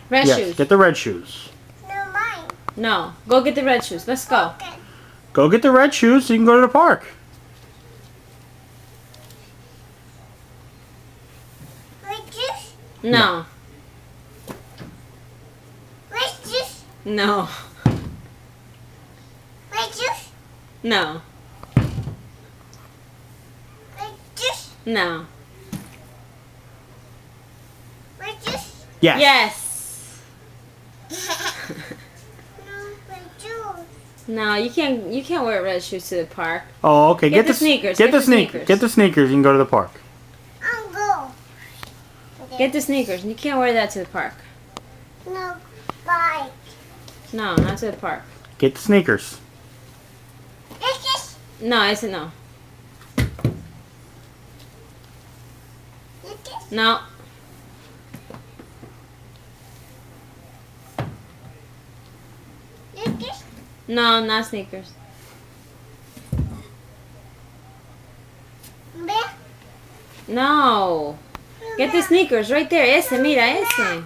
Red Yes, shoes. get the red shoes. No, mine. No. Go get the red shoes. Let's go. Okay. Go get the red shoes so you can go to the park. Red juice. No. Red juice. No. Red juice. No. Red juice. No. Red juice. Yes. Yes. No, red juice. No, you can't wear red shoes to the park. Oh, okay. Get the sneakers, Get get the the sneakers. sneakers. Get the sneakers. You can go to the park. I'm go. Get the sneakers. You can't wear that to the park. No, bike. No, not to the park. Get the sneakers. Red juice. No, I said no. Red juice. No. Red juice. No, not sneakers. Bear. No. Get the sneakers right there. Ese, mira, ese.